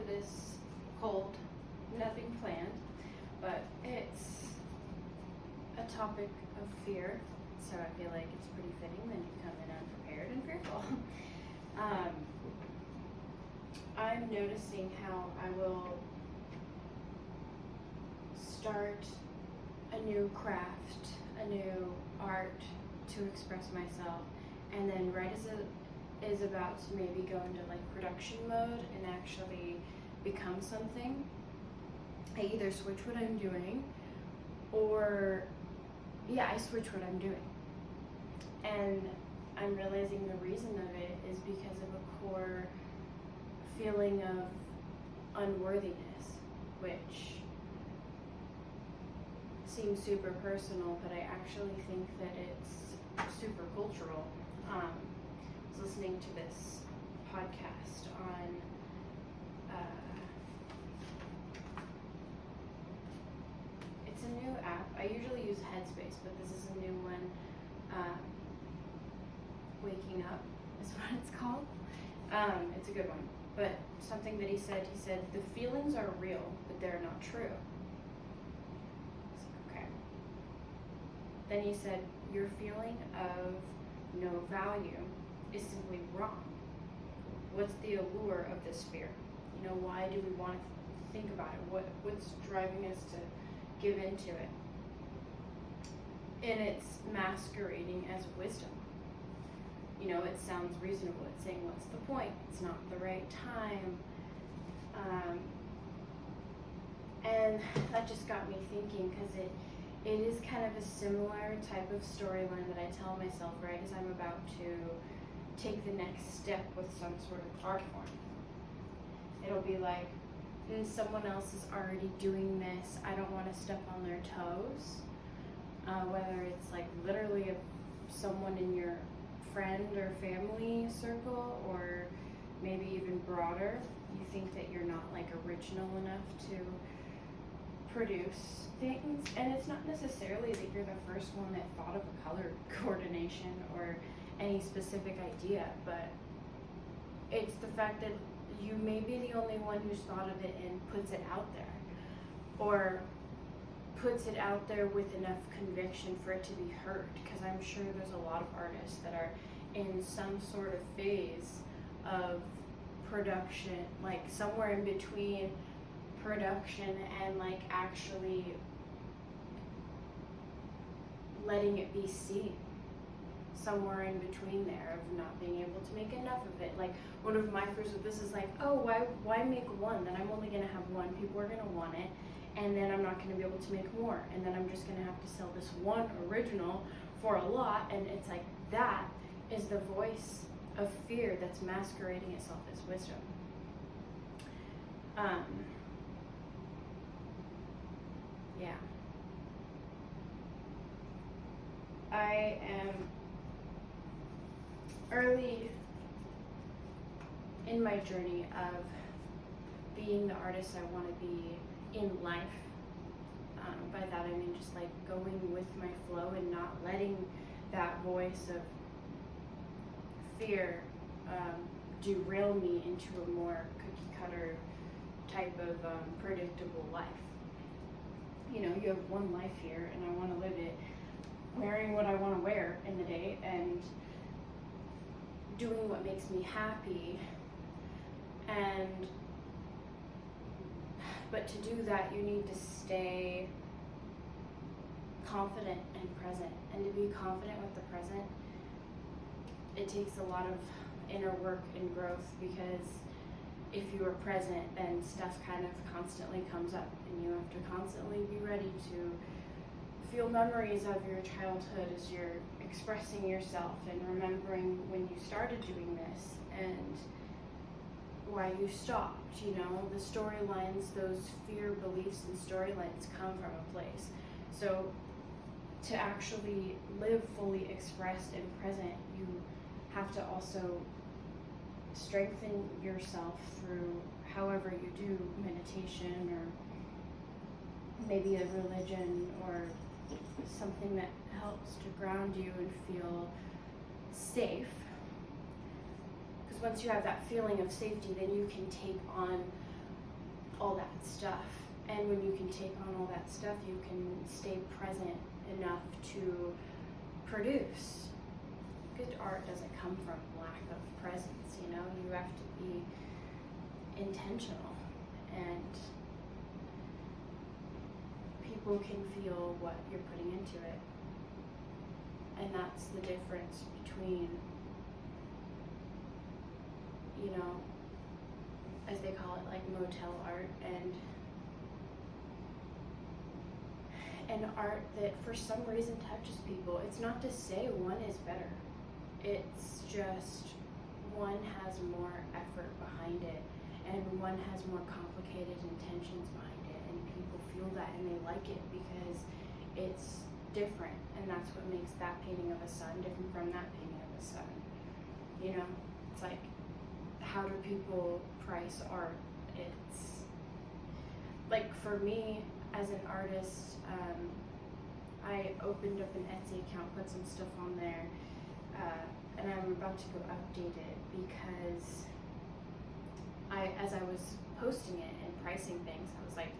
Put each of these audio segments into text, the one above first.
this cold, nothing planned, but it's a topic of fear, so I feel like it's pretty fitting that you come in unprepared and fearful. I'm noticing how I will start a new craft, a new art to express myself, and then right as it is about to maybe go into like production mode and actually become something, I either switch what I'm doing or I switch what I'm doing. And I'm realizing the reason of it is because of a core feeling of unworthiness, which seems super personal, but I actually think that it's super cultural. I was listening to this podcast on it's a new app. I usually use Headspace, but this is a new one. Waking Up is what it's called. It's a good one. But something that he said, the feelings are real, but they're not true. Okay. Then he said, your feeling of no value is simply wrong. What's the allure of this fear? You know, why do we want to think about it? What's driving us to give into it? And it's masquerading as wisdom. You know, it sounds reasonable. It's saying, what's the point? It's not the right time. And that just got me thinking, because it is kind of a similar type of storyline that I tell myself right as I'm about to take the next step with some sort of art form. It'll be like, someone else is already doing this. I don't want to step on their toes. Whether it's like literally someone in your friend or family circle, or maybe even broader, you think that you're not like original enough to produce things. And it's not necessarily that you're the first one that thought of a color coordination or any specific idea, but it's the fact that you may be the only one who's thought of it and puts it out there, or puts it out there with enough conviction for it to be heard. Because I'm sure there's a lot of artists that are in some sort of phase of production, like somewhere in between production and like actually letting it be seen, somewhere in between there, of not being able to make enough of it. Like one of my fears with this is like, oh, why make one? Then I'm only gonna have one. People are gonna want it, and then I'm not gonna be able to make more, and then I'm just gonna have to sell this one original for a lot. And it's like, that is the voice of fear that's masquerading itself as wisdom. Yeah. I am early in my journey of being the artist I want to be in life. By that I mean just like going with my flow and not letting that voice of fear derail me into a more cookie cutter type of predictable life. You know, you have one life here, and I want to live it wearing what I want to wear in the day and doing what makes me happy. But to do that, you need to stay confident and present. And to be confident with the present, it takes a lot of inner work and growth, because if you are present, then stuff kind of constantly comes up, and you have to constantly be ready to feel memories of your childhood as you're expressing yourself, and remembering when you started doing this and why you stopped. You know, the storylines, those fear beliefs and storylines come from a place. So to actually live fully expressed and present, you have to also strengthen yourself through however you do meditation, or maybe a religion, or something that helps to ground you and feel safe. Because once you have that feeling of safety, then you can take on all that stuff. And when you can take on all that stuff, you can stay present enough to produce. Good art doesn't come from lack of presence, you know? You have to be intentional, and people can feel what you're putting into it. And that's the difference between, you know, as they call it, like motel art and art that for some reason touches people. It's not to say one is better. It's just one has more effort behind it, and one has more complicated intentions behind it, and people feel that and they like it because it's different, and that's what makes that painting of a sun different from that painting of a sun. You know, it's like, how do people price art? It's like, for me as an artist, I opened up an Etsy account, put some stuff on there, and I'm about to go update it because as I was posting it and pricing things, I was like,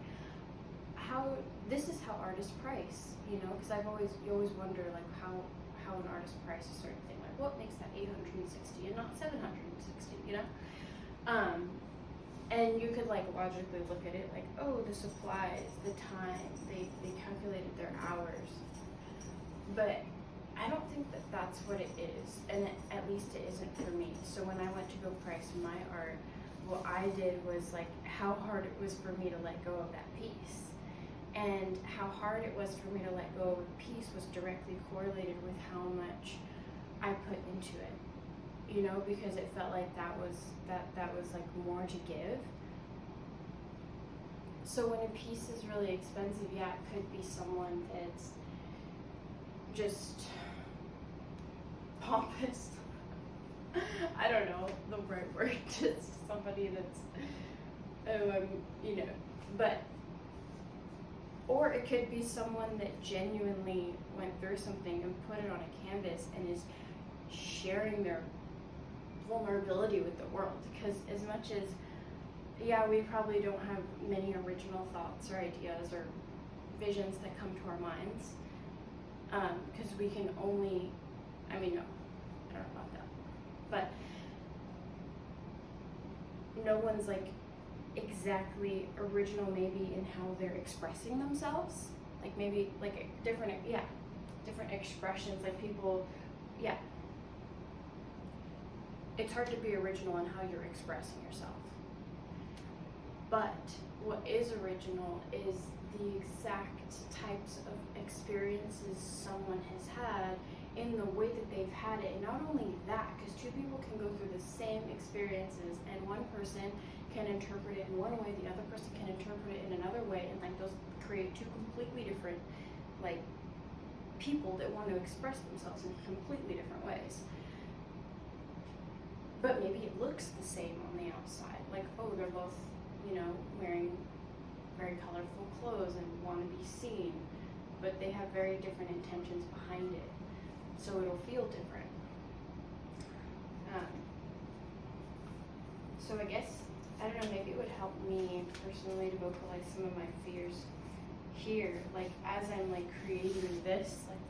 this is how artists price, you know, because you always wonder like how an artist prices a certain thing, like what makes that 860 and not 760, you know? And you could like logically look at it like, oh, the supplies, the time, they calculated their hours. But I don't think that that's what it is, and at least it isn't for me. So when I went to go price my art, what I did was like how hard it was for me to let go of that piece. And how hard it was for me to let go of a piece was directly correlated with how much I put into it. You know, because it felt like that was like more to give. So when a piece is really expensive, yeah, it could be someone that's just pompous. I don't know the right word, just somebody that's, you know, but, or it could be someone that genuinely went through something and put it on a canvas and is sharing their vulnerability with the world. Because as much as, yeah, we probably don't have many original thoughts or ideas or visions that come to our minds, because we can only, I mean, no, I don't know about that, but no one's like exactly original maybe in how they're expressing themselves, like maybe like different expressions, like people, yeah, it's hard to be original in how you're expressing yourself. But what is original is the exact types of experiences someone has had in the way that they've had it. And not only that, because two people can go through the same experiences and one person can interpret it in one way, the other person can interpret it in another way, and like those create two completely different like people that want to express themselves in completely different ways. But maybe it looks the same on the outside, like, oh, they're both, you know, wearing very colorful clothes and want to be seen, but they have very different intentions behind it, so it'll feel different. So I guess, I don't know, maybe it would help me personally to vocalize some of my fears here, like as I'm like creating this, like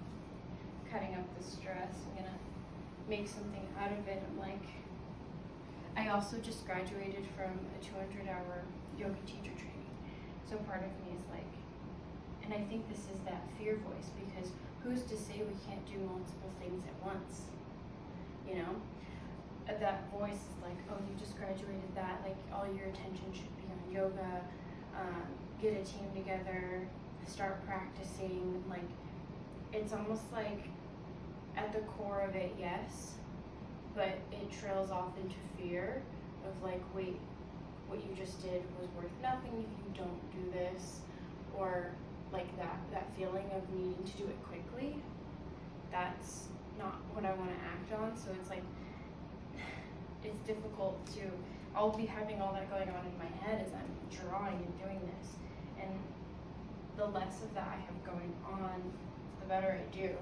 cutting up the stress, I'm gonna make something out of it. I'm like, I also just graduated from a 200-hour yoga teacher training. So part of me is like, and I think this is that fear voice, because who's to say we can't do multiple things at once? You know? That voice is like, oh, you just graduated that, like all your attention should be on yoga, get a team together, start practicing. Like, it's almost like at the core of it, yes, but it trails off into fear of like, wait, what you just did was worth nothing if you don't do this, or like that feeling of needing to do it quickly. That's not what I want to act on. So it's like, it's difficult to, I'll be having all that going on in my head as I'm drawing and doing this, and the less of that I have going on, the better I do.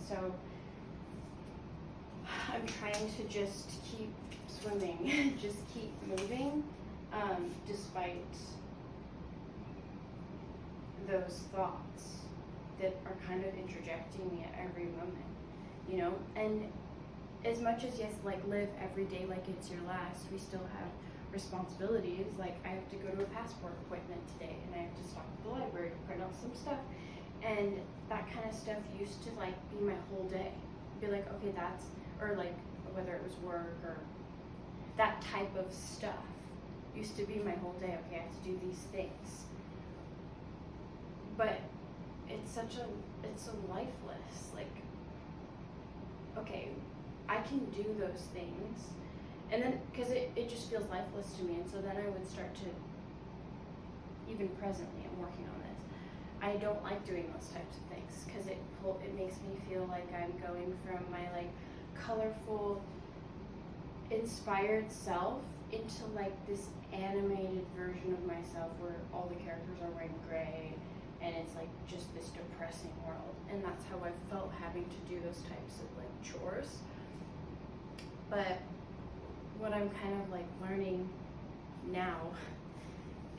So I'm trying to just keep swimming, just keep moving, despite those thoughts that are kind of interjecting me at every moment, you know? And as much as, yes, like, live every day like it's your last, we still have responsibilities. Like, I have to go to a passport appointment today, and I have to stop at the library to print out some stuff. And that kind of stuff used to, like, be my whole day. Be like, okay, that's, or like, whether it was work or that type of stuff used to be my whole day. Okay, I have to do these things. But it's so lifeless. Like, okay, I can do those things. And then, because it just feels lifeless to me. And so then I would start to, even presently, I'm working on this. I don't like doing those types of things because it makes me feel like I'm going from my, like, colorful, inspired self into, like, this animated version of myself where all the characters are wearing gray and it's, like, just this depressing world. And that's how I felt having to do those types of, like, chores. But what I'm kind of, like, learning now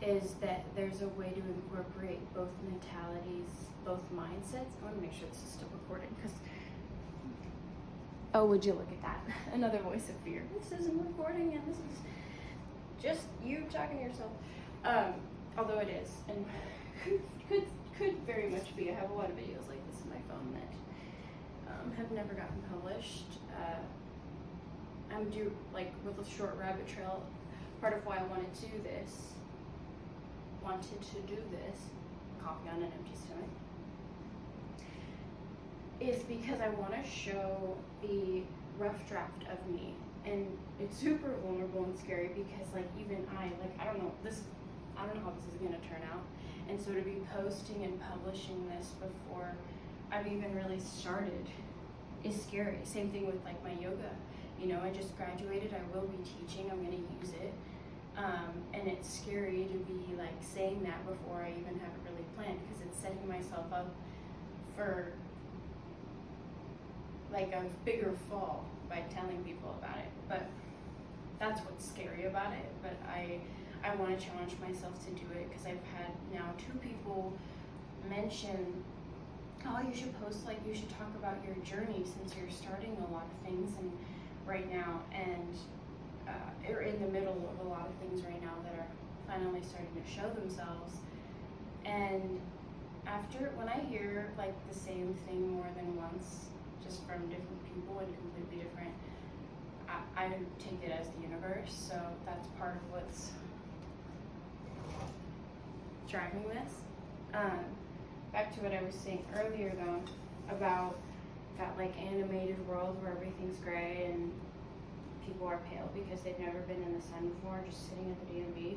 is that there's a way to incorporate both mentalities, both mindsets. I want to make sure this is still recording because, oh, would you look at that? Another voice of fear. This isn't recording and this is just you talking to yourself. Although it is, and could very much be. I have a lot of videos like this in my phone that have never gotten published. I'm due, like, with a short rabbit trail. Part of why I wanted to do this, coffee on an empty stomach, is because I want to show the rough draft of me. And it's super vulnerable and scary because, like, even I don't know how this is going to turn out. And so to be posting and publishing this before I've even really started is scary. Same thing with, like, my yoga. You know, I just graduated, I will be teaching, I'm going to use it. And it's scary to be, like, saying that before I even have it really planned because it's setting myself up for, like, a bigger fall by telling people about it. But that's what's scary about it. But I want to challenge myself to do it because I've had now 2 people mention, oh, you should post, like, you should talk about your journey since you're starting a lot of things and right now, and are in the middle of a lot of things right now that are finally starting to show themselves. And when I hear, like, the same thing more than once, just from different people and completely different, I take it as the universe. So that's part of what's driving this. Back to what I was saying earlier, though, about that, like, animated world where everything's gray and people are pale because they've never been in the sun before, just sitting at the DMV.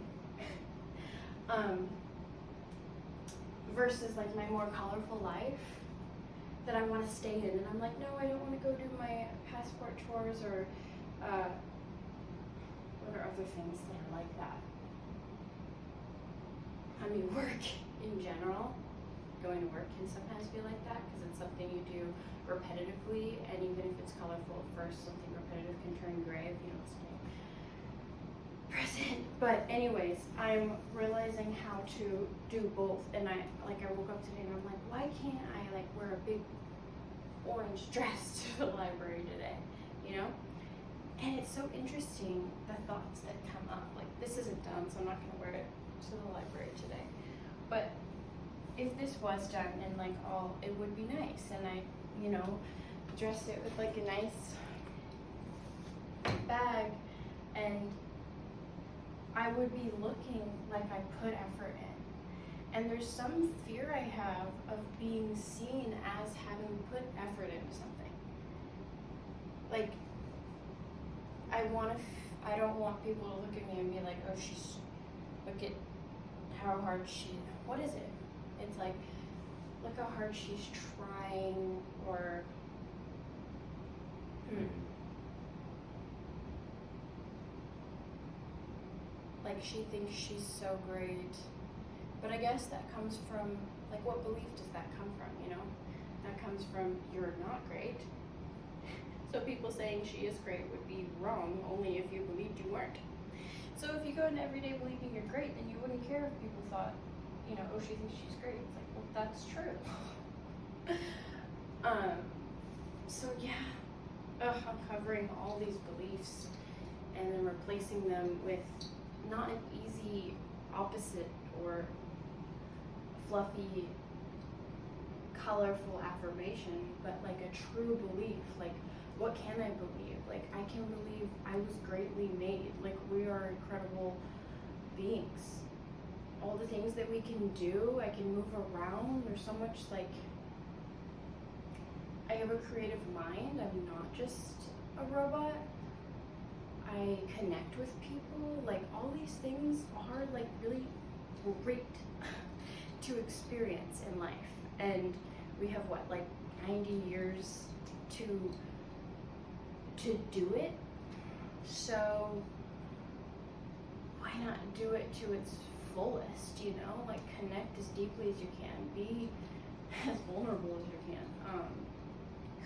Versus, like, my more colorful life that I want to stay in, and I'm like, no, I don't want to go do my passport chores or what are other things that are like that. I mean, work in general. Going to work can sometimes be like that because it's something you do repetitively, and even if it's colorful at first, something repetitive can turn gray if you don't stay present. But anyways, I'm realizing how to do both, and I woke up today and I'm like, why can't I, like, wear a big orange dress to the library today, you know? And it's so interesting, the thoughts that come up. Like, this isn't done, so I'm not gonna wear it to the library today. But if this was done and, like, all, it would be nice, and I, you know, dress it with, like, a nice bag, and I would be looking like I put effort in. And there's some fear I have of being seen as having put effort into something. Like, I don't want people to look at me and be like, oh, look at how hard what is it? It's like, look how hard she's trying, or like, she thinks she's so great. But I guess that comes from, like, what belief does that come from, you know? That comes from, you're not great. So people saying she is great would be wrong only if you believed you weren't. So if you go into every day believing you're great, then you wouldn't care if people thought, oh, she thinks she's great. It's like, well, that's true. So yeah, uncovering all these beliefs and then replacing them with not an easy opposite or fluffy, colorful affirmation, but like a true belief. Like, what can I believe? Like, I can believe I was greatly made. Like, we are incredible beings. All the things that we can do, I can move around. There's so much, like, I have a creative mind. I'm not just a robot. I connect with people. Like, all these things are like really great to experience in life. And we have what, like 90 years to do it? So why not do it to its fullest, Like, connect as deeply as you can, be as vulnerable as you can,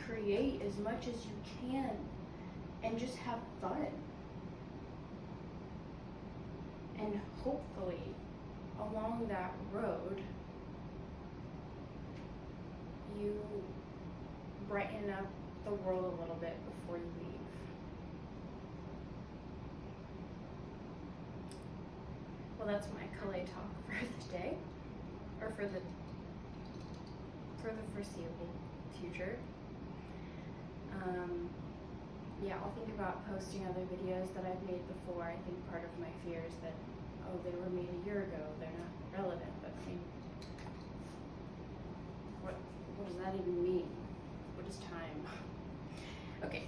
create as much as you can, and just have fun. And hopefully, along that road, you brighten up the world a little bit before you leave. Well, that's my Calais talk for the day, or for the foreseeable future. Yeah, I'll think about posting other videos that I've made before. I think part of my fear is that, they were made a year ago, they're not relevant, but I mean, what does that even mean? What is time? Okay,